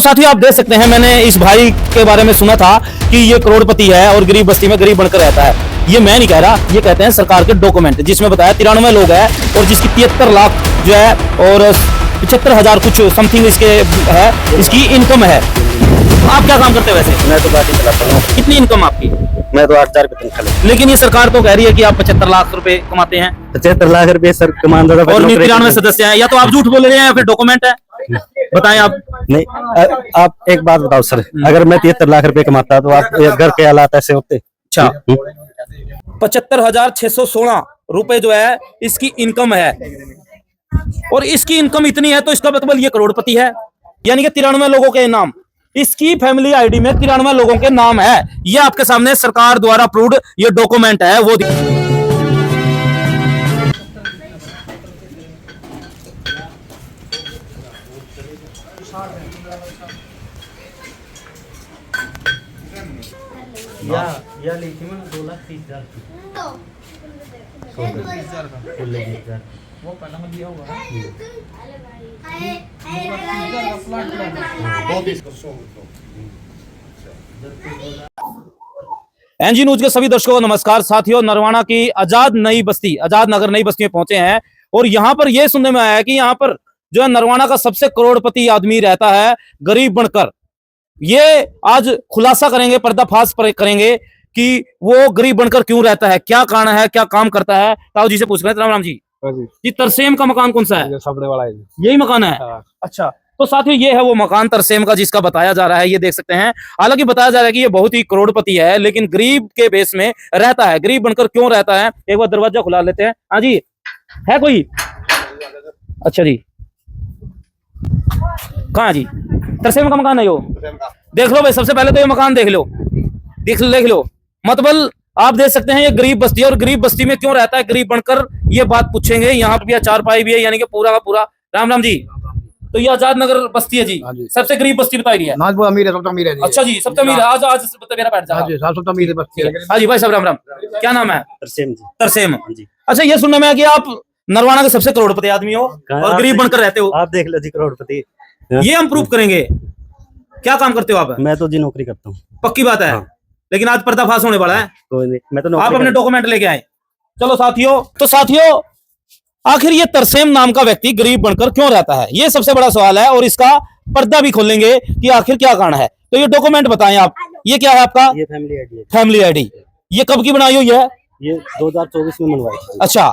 साथियों आप देख सकते हैं, मैंने इस भाई के बारे में सुना था कि ये करोड़पति है और गरीब बस्ती में गरीब बनकर रहता है। ये मैं नहीं कह रहा, ये कहते हैं सरकार के डॉक्यूमेंट, जिसमें बताया 93 लोग हैं और जिसकी 73 लाख जो है और 75,000 कुछ समथिंग इसके है, इसकी इनकम है। आप क्या काम करते हैं वैसे? मैं तो गाड़ी चलाता हूँ। कितनी इनकम आपकी? मैं तो 8,000 की तनख्वाह लेता हूँ। लेकिन ये सरकार तो कह रही है कि आप 75 लाख रुपए कमाते हैं। 75 लाख रुपए सर कमाता था और 93 सदस्य हैं। या तो आप झूठ बोल रहे हैं या फिर डॉक्यूमेंट है, बताएं आप। नहीं, आप एक बात बताओ सर, अगर मैं 73 लाख रुपए कमाता तो आप घर के हालात ऐसे होते? अच्छा, 75,616 रुपए जो है इसकी इनकम है और इसकी इनकम इतनी है तो इसका मतलब ये करोड़पति है। यानी कि 93 लोगों के नाम, इसकी फैमिली आईडी में 93 लोगों के नाम है। ये आपके सामने सरकार द्वारा अप्रूव्ड ये डॉक्यूमेंट है वो। या लिखी में 2,30,000 वो पहला में दिया होगा। एनजी न्यूज के सभी दर्शकों को नमस्कार। साथियों, नरवाना की आजाद नगर नई बस्ती में पहुंचे हैं और यहाँ पर यह सुनने में आया है कि यहाँ पर जो है नरवाना का सबसे करोड़पति आदमी रहता है गरीब बनकर। ये आज खुलासा करेंगे, पर्दाफाश करेंगे कि वो गरीब बनकर क्यों रहता है, क्या कारण है, क्या काम करता है। ताऊ जी से पूछ रहे हैं। राम राम जी। जी, तरसेम का मकान कौन सा है? सबने वाला है, यही मकान है। अच्छा, तो साथियों ये है वो मकान तरसेम का जिसका बताया जा रहा है। ये देख सकते हैं, हालांकि बताया जा रहा है कि ये बहुत ही करोड़पति है लेकिन गरीब के बेस में रहता है। गरीब बनकर क्यों रहता है, एक बार दरवाजा खुला लेते हैं। हाँ जी, है कोई? अच्छा जी, कहाँ जी? तरसेम का मकान है यो। देख लो भाई, सबसे पहले तो ये मकान देख लो, देख लो। मतलब आप देख सकते हैं ये गरीब बस्ती है और गरीब बस्ती में क्यों रहता है गरीब बनकर, ये बात पूछेंगे। यहाँ पर भी चारपाई भी है, यानी कि पूरा का पूरा। राम राम जी। तो ये आजाद नगर बस्ती है जी, सबसे गरीब बस्ती बताई गई है। वो अमीर है, सबसे अमीर है जी। अच्छा जी, सबसे अमीर है। आज मेरा बैठ जा। सबसे अमीर बस्ती है। हाँ जी भाई साहब, राम राम। क्या नाम है? तरसेम जी। तरसेम। अच्छा, ये सुनने में है कि आप नरवाना के सबसे करोड़पति आदमी हो और गरीब बनकर रहते हो। आप देख लो जी, करोड़पति। ये हम प्रूव करेंगे। क्या काम करते हो आप? मैं तो जी नौकरी करता हूँ। पक्की बात है। लेकिन आज पर्दाफाश होने वाला है। कोई नहीं, मैं तो आप अपने डॉक्यूमेंट लेके आए। चलो साथियों, आखिर ये तरसेम नाम का व्यक्ति गरीब बनकर क्यों रहता है, ये सबसे बड़ा सवाल है और इसका पर्दा भी खोलेंगे कि आखिर क्या कारण है। तो ये डॉक्यूमेंट बताएं आप। ये क्या है आपका? ये फैमिली आईडी है। Family ID. ये कब की बनाई हुई है? ये 2024 में बनवाई। अच्छा,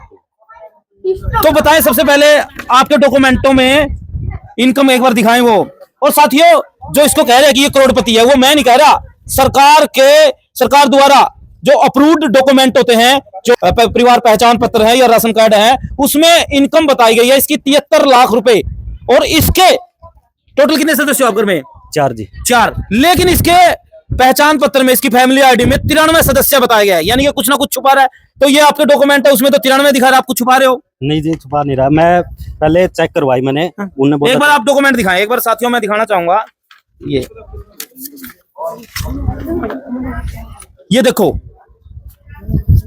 तो बताएं सबसे पहले आपके डॉक्यूमेंटों में इनकम एक बार दिखाएं वो। और साथियों, जो इसको कह रहे हैं कि ये करोड़पति है, वो मैं नहीं कह रहा, सरकार द्वारा जो अप्रूव्ड डॉक्यूमेंट होते हैं, जो परिवार पहचान पत्र है या राशन कार्ड है, उसमें इनकम बताई गई है इसकी 73 लाख रुपए। और इसके टोटल कितने सदस्य हो आप घर में? 4 जी। 4। लेकिन इसके पहचान पत्र में, इसकी फैमिली आईडी में 93 सदस्य बताया गया है, यानी कि कुछ ना कुछ छुपा रहा है। तो ये आपके डॉक्यूमेंट है, उसमें तो 93 दिखा रहा है, आप कुछ छुपा रहे हो। नहीं जी, छुपा नहीं रहा। मैं पहले चेक करवाई मैंने, उन्होंने एक बार आप डॉक्यूमेंट दिखाएं। एक बार साथियों मैं दिखाना चाहूंगा। ये देखो,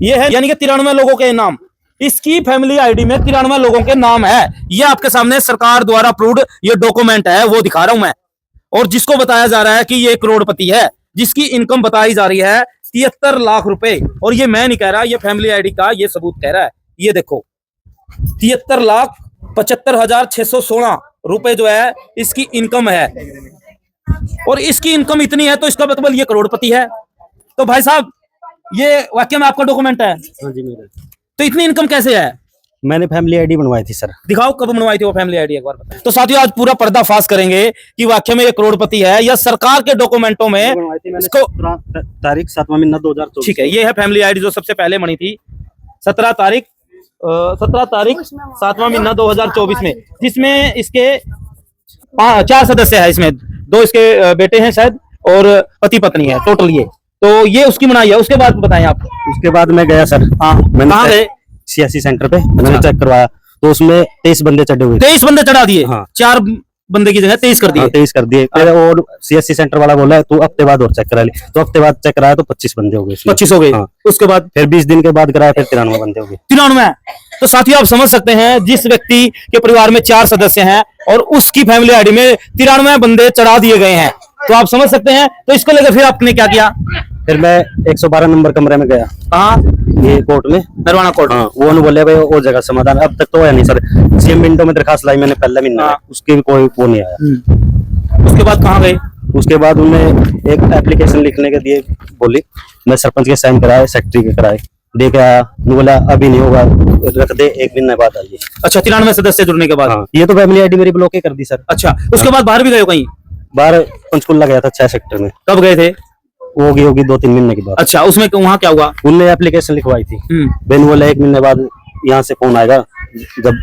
ये है यानी कि 93 लोगों के नाम, इसकी फैमिली आईडी में 93 लोगों के नाम है। ये आपके सामने सरकार द्वारा अप्रूव्ड ये डॉक्यूमेंट है, वो दिखा रहा हूं मैं। और जिसको बताया जा रहा है कि ये करोड़पति है, जिसकी इनकम बताई जा रही है 73 लाख रुपए। और ये मैं नहीं कह रहा, ये फैमिली आईडी का ये सबूत कह रहा है। ये देखो, 73,75,616 रुपए जो है इसकी इनकम है और इसकी इनकम इतनी है तो इसका मतलब ये करोड़पति है। तो भाई साहब, ये वाकई में आपका डॉक्यूमेंट है? हाँ जी, मेरा। तो इतनी इनकम कैसे है? मैंने फैमिली आईडी बनवाई थी सर। दिखाओ कब बनवाई थी वो फैमिली आईडी, एक बार बताएं। तो साथियों, आज पूरा पर्दाफाश करेंगे कि वाकई में ये करोड़पति है या सरकार के डॉक्यूमेंटों में इसको तारीख 7वां महीना 2024। ठीक है, ये है फैमिली आईडी जो सबसे पहले बनी थी 17 तारीख 7वां महीना 2024 में, जिसमें इसके 4 सदस्य है। इसमें 2 इसके बेटे हैं शायद और पति पत्नी है, टोटल ये। तो ये उसकी बनाई है। उसके बाद बताएं आप। उसके बाद मैं गया सर। हाँ, मैंने CSC सेंटर पे मैंने चेक करवाया तो उसमें 23 बंदे चढ़े हुए। 23 बंदे चढ़ा दिए। हाँ। 4 बंदे की जगह 23 कर दिए। 23 कर दिए। और CSC सेंटर वाला बोला है तू हफ्ते बाद और चेक करा ली। तो हफ्ते बाद चेक कराया तो 25 बंदे हो गए। 25 हो गए। उसके बाद फिर 20 दिन के बाद कराया, फिर 93 बंदे हो गए। 93 तो साथियों आप समझ सकते हैं, जिस व्यक्ति के परिवार में 4 सदस्य हैं और उसकी फैमिली आईडी में 93 बंदे चढ़ा दिए गए हैं, तो आप समझ सकते हैं। तो इसको लेकर फिर आपने क्या किया? फिर मैं 112 नंबर कमरे में गया, कहाँ? ये कोर्ट में, नरवाना कोर्ट। हाँ, वो उन्होंने बोले भाई वो जगह समाधान अब तक तो है नहीं सर। 6 मिनटों में दरखास्त लाई मैंने पहले महीने में, उसकी भी कोई वो नहीं आया। उसके बाद कहाँ गए? उसके बाद उन्हें एक एप्लीकेशन लिखने के दिए, बोली मैं सरपंच के साइन कराए, सेक्रेटरी के कराए, दे के आया, बोला अभी नहीं होगा, रख दे, 1 महीने बाद आइए। अच्छा, 93 सदस्य जुड़ने के बाद? हाँ, ये तो फैमिली आईडी मेरी ब्लॉक ही कर दी सर। अच्छा, उसके बाद बाहर भी गए हो कहीं? बाहर पंचकुला गया था 6 सेक्टर में। कब गए थे? वो होगी 2-3 महीने के बाद। अच्छा, उसमें वहाँ क्या हुआ? उनने एप्लीकेशन लिखवाई थी, बेन बोला 1 महीने बाद यहाँ से फोन आएगा, जब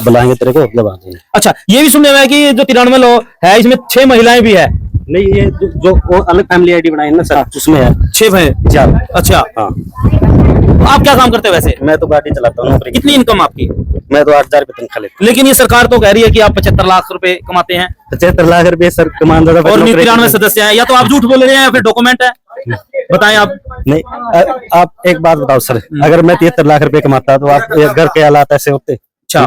बुलाएंगे तेरे को जब आ जाएंगे। अच्छा, ये भी सुनने में है कि जो 93 लोग है इसमें 6 महिलाएं भी है। नहीं, ये जो वो अलग फैमिली आईडी बनाई है ना सर, उसमें है 6 है। 4। अच्छा, हाँ, आप क्या काम करते हैं वैसे? मैं तो गाड़ी चलाता हूँ, नौकरी। कितनी इनकम आपकी? मैं तो 8,000 रुपये तनख्वाह लेता हूँ। लेकिन ये सरकार तो कह रही है कि आप 75 लाख रुपए कमाते हैं 75 लाख रुपए सर कमान दादा, और 93 सदस्य हैं। या तो आप झूठ बोल रहे हैं या फिर डॉक्यूमेंट है, बताएं आप। नहीं, आप एक बात बताओ सर, अगर मैं 73 लाख रुपए कमाता तो आप घर के हालात ऐसे होते? अच्छा,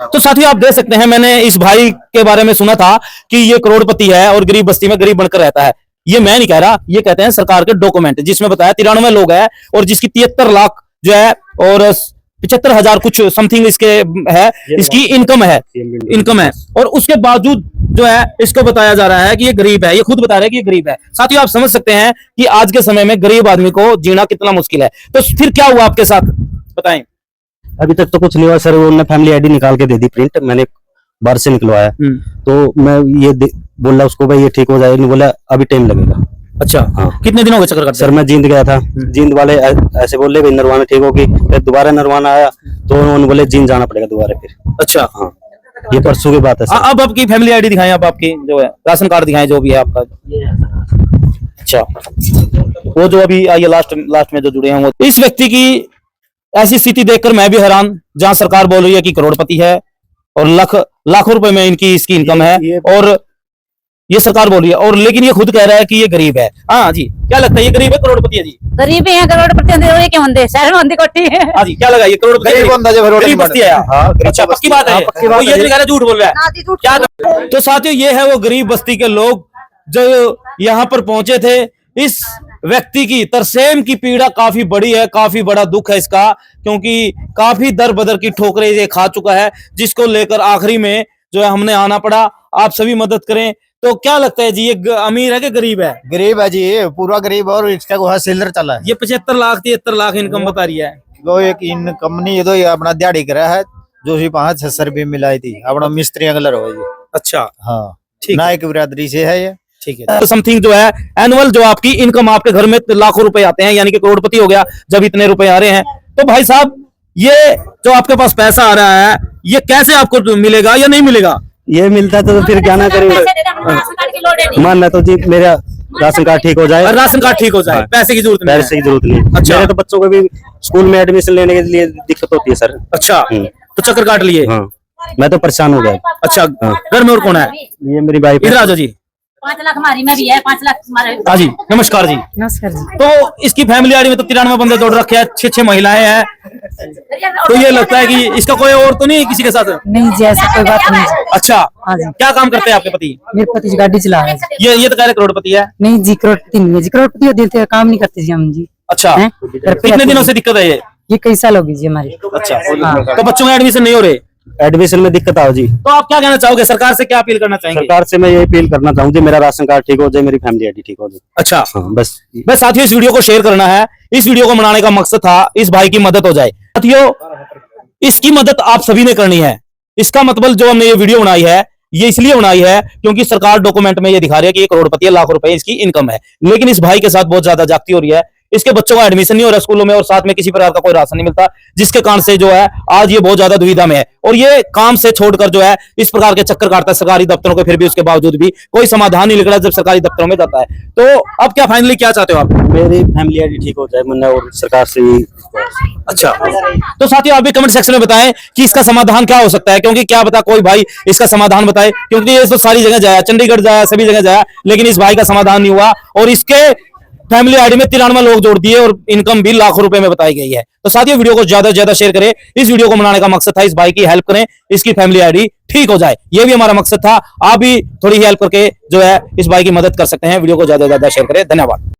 तो साथियों आप देख सकते हैं, मैंने इस भाई के बारे में सुना था कि ये करोड़पति है और गरीब बस्ती में गरीब बनकर रहता है। ये मैं नहीं कह रहा, ये कहते हैं सरकार के डॉक्यूमेंट, जिसमें बताया 93 लोग हैं और जिसकी 73 लाख जो है और 75,000 कुछ समथिंग इसके है, इसकी इनकम है और उसके बावजूद जो है इसको बताया जा रहा है कि ये गरीब है। ये खुद बता रहे हैं कि ये गरीब है। साथियों आप समझ सकते हैं कि आज के समय में गरीब आदमी को जीना कितना मुश्किल है। तो फिर क्या हुआ आपके साथ, बताएं। अभी तक तो कुछ नहीं हुआ सर, उन्होंने फैमिली आईडी निकाल के दे दी प्रिंट, मैंने बाहर से निकलवाया, तो मैं ये बोला उसको भाई ये ठीक हो जाएगा, नहीं बोला अभी टाइम लगेगा। अच्छा, हाँ। कितने दिन हो गए चक्कर काटते? सर मैं जींद गया था, जींद वाले ऐसे बोले भाई नरवाना ठीक होगी, फिर दोबारा नरवाना आया तो उन्होंने बोले जींद जाना पड़ेगा दोबारा फिर। अच्छा, हाँ, ये परसों की बात है सर। अब आपकी फैमिली आईडी दिखाएं, आप आपकी जो है राशन कार्ड दिखाएं, जो भी है आपका। अच्छा, वो जो अभी आइए लास्ट में जो जुड़े हैं वो। इस व्यक्ति की ऐसी स्थिति देखकर मैं भी हैरान, जहां सरकार बोल रही है कि करोड़पति है और लाखों रुपए में इसकी इनकम है और ये सरकार बोल रही है, और लेकिन ये खुद कह रहा है कि ये गरीब है। हाँ जी, क्या लगता है ये गरीब है करोड़पति है? जी गरीब है, करोड़पति है, क्या होंगे शहर में कोठी है। हाँ जी, क्या लगा ये करोड़पति गरीब बस्ती है? अच्छा, पक्की बात है, तो ये नहीं कह रहा झूठ बोल रहा है क्या? तो साथियों ये है वो गरीब बस्ती के लोग जो यहाँ पर पहुंचे थे। इस व्यक्ति की तरसेम की पीड़ा काफी बड़ी है, काफी बड़ा दुख है इसका, क्योंकि काफी दर बदर की ठोकरें ये खा चुका है, जिसको लेकर आखिरी में जो है हमने आना पड़ा। आप सभी मदद करें। तो क्या लगता है जी, ये अमीर है कि गरीब है? गरीब है जी, पूरा गरीब, और इसका वो सिलर चला है। ये 75 लाख 73 लाख इनकम बता रही है। वो एक इनकम नहीं, ये तो ये अपना दिहाड़ी करा है, जो भी 5-6 रुपये मिलाई थी, अपना मिस्त्री अंगलर हो ये। अच्छा, हाँ, ठीक, नायक बिरादरी से है ये। ठीक है। समथिंग जो है एनुअल जो आपकी इनकम आपके घर में लाखों रुपए आते हैं, यानी कि करोड़पति हो गया जब इतने रुपए आ रहे हैं। तो भाई साहब ये जो आपके पास पैसा आ रहा है ये कैसे आपको मिलेगा या नहीं मिलेगा? ये मिलता तो फिर क्या ना करेंगे, मानना तो जी मेरा राशन कार्ड ठीक हो जाए, राशन कार्ड ठीक हो जाए, पैसे की जरूरत नहीं है। पैसे की जरूरत नहीं। अच्छा। मेरे तो बच्चों को भी स्कूल में एडमिशन लेने के लिए दिक्कत होती है सर। अच्छा, तो चक्कर काट लिए? हाँ, मैं तो परेशान हो गया। अच्छा, घर में और कौन है? ये मेरी वाइफ। इधर आ जाओ जी। 5 लाख हमारी में भी है, 5 लाख हमारे। हाँ जी, नमस्कार जी। नमस्कार जी। तो इसकी फैमिली आईडी में तो 93 बंदे जोड़ रखे हैं, 6 महिलाएं हैं। तो ये लगता है कि इसका कोई और तो नहीं किसी के साथ? नहीं जी, ऐसा कोई बात नहीं। अच्छा, हाँ जी। क्या काम करते हैं आपके पति? मेरे पति जी गाड़ी चला रहे हैं। ये तो कह रहे करोड़पति है। नहीं जी, करोड़पति नहीं है जी, करोड़पति होते हैं, काम नहीं करते जी हम जी। अच्छा, कितने दिनों से दिक्कत है ये? ये कई साल होगी जी हमारी। अच्छा, हाँ। तो बच्चों के एडमिशन नहीं हो रहे? एडमिशन में दिक्कत आओ जी। तो आप क्या कहना चाहोगे, सरकार से क्या अपील करना चाहेंगे? सरकार से मैं ये अपील करना चाहूँ जी, मेरा राशन कार्ड ठीक हो जाए, मेरी फैमिली आईडी ठीक हो जाए। अच्छा, हाँ, बस साथियों इस वीडियो को शेयर करना है। इस वीडियो को बनाने का मकसद था इस भाई की मदद हो जाए। साथियों इसकी मदद आप सभी ने करनी है। इसका मतलब जो हमने ये वीडियो बनाई है ये इसलिए बनाई है क्योंकि सरकार डॉक्यूमेंट में ये दिखा रही है कि ये करोड़पति है, लाखों रुपए इसकी इनकम है, लेकिन इस भाई के साथ बहुत ज्यादा जागती हो रही है। इसके बच्चों का एडमिशन नहीं हो रहा स्कूलों में और साथ में किसी प्रकार का कोई राशन नहीं मिलता, जिसके कारण से जो है आज ये बहुत ज्यादा दुविधा में है और ये काम से छोड़कर जो है इस प्रकार के चक्कर काटता है सरकारी दफ्तरों के, फिर भी उसके बावजूद भी कोई समाधान नहीं निकला जब सरकारी दफ्तरों में जाता है। तो अब क्या फाइनली क्या चाहते हो आप? मेरी फैमिली आईडी ठीक हो जाए मुन्ना, और सरकार से भी। अच्छा, तो साथियों आप भी कमेंट सेक्शन में बताएं कि इसका समाधान क्या हो सकता है, क्योंकि क्या पता कोई भाई इसका समाधान बताए, क्योंकि ये तो सारी जगह जाया, चंडीगढ़ जाया, सभी जगह जाया, लेकिन इस भाई का समाधान नहीं हुआ और इसके फैमिली आईडी में 93 लोग जोड़ दिए और इनकम भी लाखों रुपए में बताई गई है। तो साथियों वीडियो को ज्यादा से ज्यादा शेयर करें। इस वीडियो को बनाने का मकसद था इस भाई की हेल्प करें, इसकी फैमिली आईडी ठीक हो जाए, ये भी हमारा मकसद था। आप भी थोड़ी हेल्प करके जो है इस भाई की मदद कर सकते हैं। वीडियो को ज्यादा से ज्यादा शेयर करें। धन्यवाद।